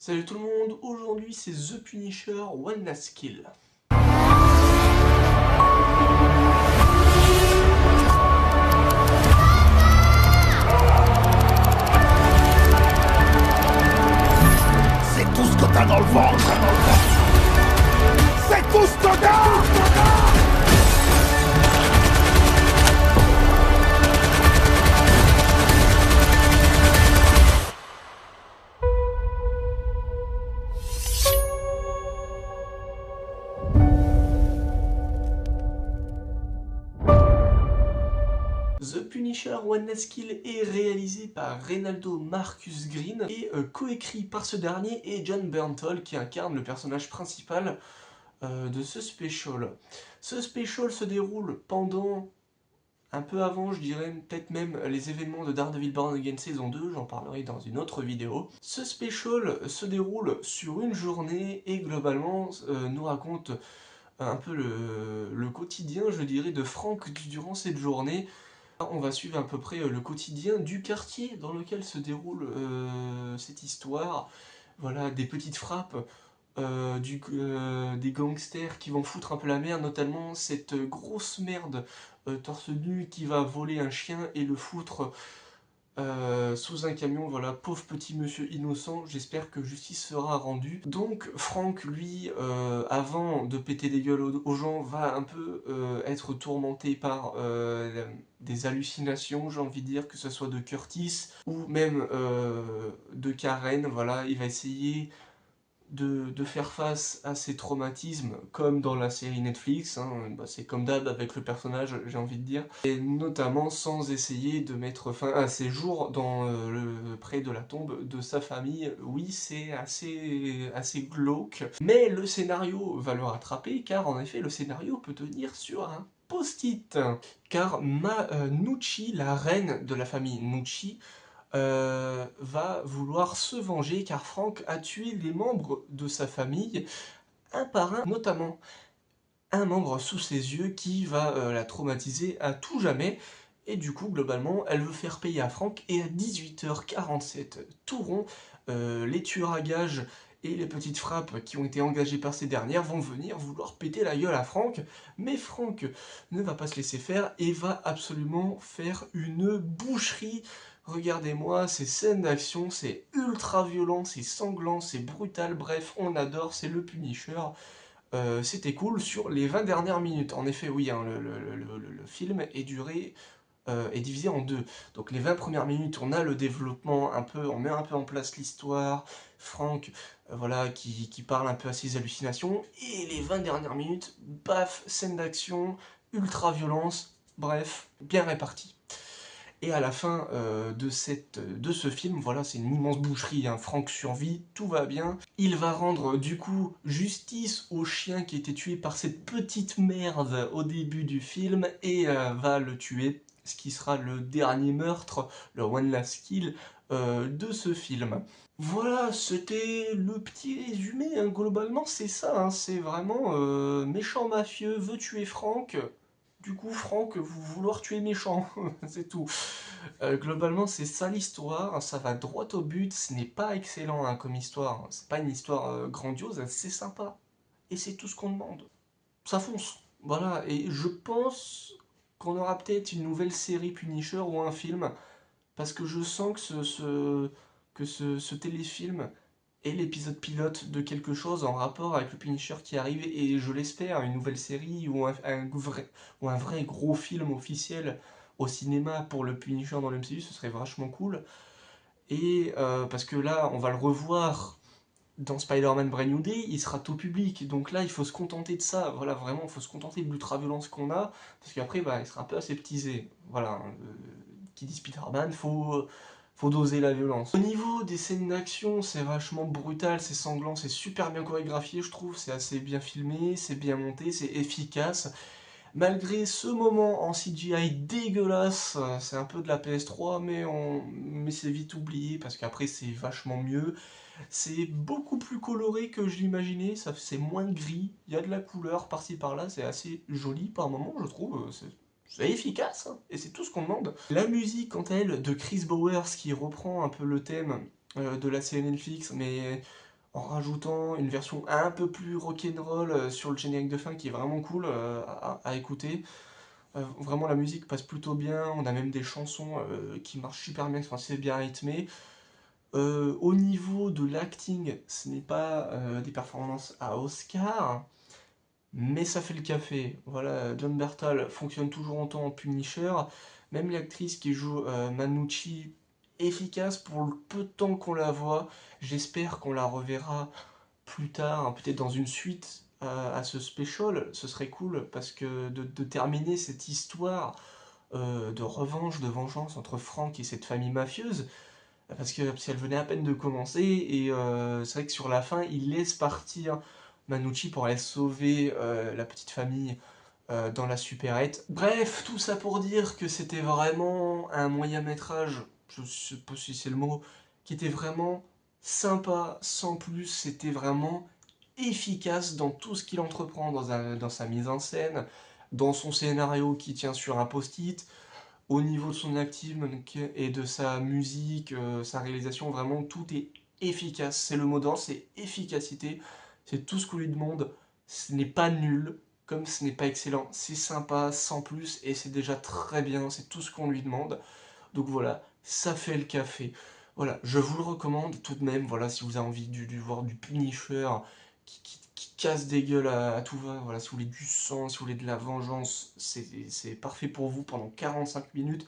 Salut tout le monde, aujourd'hui c'est The Punisher One Last Kill. C'est tout ce que t'as dans le ventre. C'est tout ce que t'as. The Punisher One Last Kill est réalisé par Reynaldo Marcus Green et coécrit par ce dernier et John Bernthal qui incarne le personnage principal de ce special. Ce special se déroule pendant, un peu avant je dirais, peut-être même les événements de Daredevil Born Again saison 2, j'en parlerai dans une autre vidéo. Ce special se déroule sur une journée et globalement nous raconte un peu le quotidien, je dirais, de Frank durant cette journée. On va suivre à peu près le quotidien du quartier dans lequel se déroule cette histoire. Voilà, des petites frappes, des gangsters qui vont foutre un peu la merde, notamment cette grosse merde torse nu qui va voler un chien et le foutre sous un camion. Voilà, pauvre petit monsieur innocent, j'espère que justice sera rendue. Donc Frank, lui, avant de péter des gueules aux gens, va un peu être tourmenté par des hallucinations, j'ai envie de dire, que ce soit de Curtis ou même de Karen. Voilà, il va essayer de faire face à ces traumatismes, comme dans la série Netflix, hein. Bah, c'est comme d'hab avec le personnage, j'ai envie de dire, et notamment sans essayer de mettre fin à ses jours près de la tombe de sa famille. Oui, c'est assez glauque, mais le scénario va le rattraper, car en effet, le scénario peut tenir sur un post-it, car Nucci, la reine de la famille Nucci, va vouloir se venger car Frank a tué les membres de sa famille, un par un, notamment un membre sous ses yeux qui va la traumatiser à tout jamais. Et du coup, globalement, elle veut faire payer à Frank, et à 18h47 tout rond, les tueurs à gages et les petites frappes qui ont été engagées par ces dernières vont venir vouloir péter la gueule à Frank, mais Frank ne va pas se laisser faire et va absolument faire une boucherie. Regardez-moi ces scènes d'action, c'est ultra violent, c'est sanglant, c'est brutal, bref, on adore, c'est le Punisher. C'était cool sur les 20 dernières minutes. En effet, oui, hein, le film est divisé en deux. Donc les 20 premières minutes, on a le développement, on met un peu en place l'histoire, Frank, voilà, qui parle un peu à ses hallucinations, et les 20 dernières minutes, baf, scène d'action, ultra violence, bref, bien réparti. Et à la fin de ce film, voilà, c'est une immense boucherie, hein. Frank survit, tout va bien. Il va rendre du coup justice au chien qui était tué par cette petite merde au début du film et va le tuer, ce qui sera le dernier meurtre, le One Last Kill de ce film. Voilà, c'était le petit résumé, hein. Globalement c'est ça, hein. C'est vraiment méchant mafieux veut tuer Frank. Du coup, Franck, vous vouloir tuer méchant, c'est tout. Globalement, c'est ça l'histoire, ça va droit au but, ce n'est pas excellent hein, comme histoire, c'est pas une histoire grandiose, c'est sympa. Et c'est tout ce qu'on demande. Ça fonce, voilà, et je pense qu'on aura peut-être une nouvelle série Punisher ou un film, parce que je sens que ce téléfilm est l'épisode pilote de quelque chose en rapport avec le Punisher qui arrive, et je l'espère, une nouvelle série ou un vrai gros film officiel au cinéma pour le Punisher dans le MCU, ce serait vachement cool. Et parce que là, on va le revoir dans Spider-Man Brand New Day, il sera tout public, donc là, il faut se contenter de ça, voilà, vraiment, il faut se contenter de l'ultra-violence qu'on a, parce qu'après, bah, il sera un peu aseptisé, voilà, hein, qui dit Spider-Man, faut doser la violence. Au niveau des scènes d'action, c'est vachement brutal, c'est sanglant, c'est super bien chorégraphié, je trouve, c'est assez bien filmé, c'est bien monté, c'est efficace. Malgré ce moment en CGI dégueulasse, c'est un peu de la PS3, mais c'est vite oublié, parce qu'après c'est vachement mieux. C'est beaucoup plus coloré que je l'imaginais, c'est moins gris, il y a de la couleur par-ci par-là, c'est assez joli par moment, je trouve, c'est efficace, hein, et c'est tout ce qu'on demande. La musique, quant à elle, de Chris Bowers, qui reprend un peu le thème de la série Netflix, mais en rajoutant une version un peu plus rock'n'roll sur le générique de fin qui est vraiment cool à écouter. Vraiment la musique passe plutôt bien, on a même des chansons qui marchent super bien, qui sont assez bien rythmées. Au niveau de l'acting, ce n'est pas des performances à Oscar, mais ça fait le café. Voilà, John Bertal fonctionne toujours autant en Punisher. Même l'actrice qui joue Manucci, efficace pour le peu de temps qu'on la voit. J'espère qu'on la reverra plus tard, hein, peut-être dans une suite à ce special. Ce serait cool parce que de terminer cette histoire de revanche, de vengeance entre Frank et cette famille mafieuse, parce qu'elle venait à peine de commencer, et c'est vrai que sur la fin, il laisse partir Manucci pour aller sauver la petite famille dans la supérette. Bref, tout ça pour dire que c'était vraiment un moyen métrage, je sais pas si c'est le mot, qui était vraiment sympa, sans plus, c'était vraiment efficace dans tout ce qu'il entreprend, dans sa mise en scène, dans son scénario qui tient sur un post-it, au niveau de son acting et de sa musique, sa réalisation, vraiment tout est efficace. C'est le mot d'ordre, c'est efficacité. C'est tout ce qu'on lui demande. Ce n'est pas nul, comme ce n'est pas excellent. C'est sympa, sans plus, et c'est déjà très bien. C'est tout ce qu'on lui demande. Donc voilà, ça fait le café. Voilà, je vous le recommande tout de même. Voilà, si vous avez envie de voir du Punisher qui casse des gueules à tout va. Voilà, si vous voulez du sang, si vous voulez de la vengeance, c'est parfait pour vous pendant 45 minutes.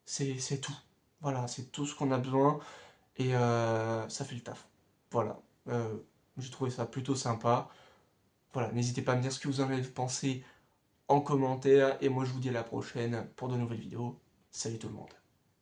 C'est tout. Voilà, c'est tout ce qu'on a besoin et ça fait le taf. Voilà, Euh, j'ai trouvé ça plutôt sympa. Voilà, n'hésitez pas à me dire ce que vous en avez pensé en commentaire et moi je vous dis à la prochaine pour de nouvelles vidéos. Salut tout le monde.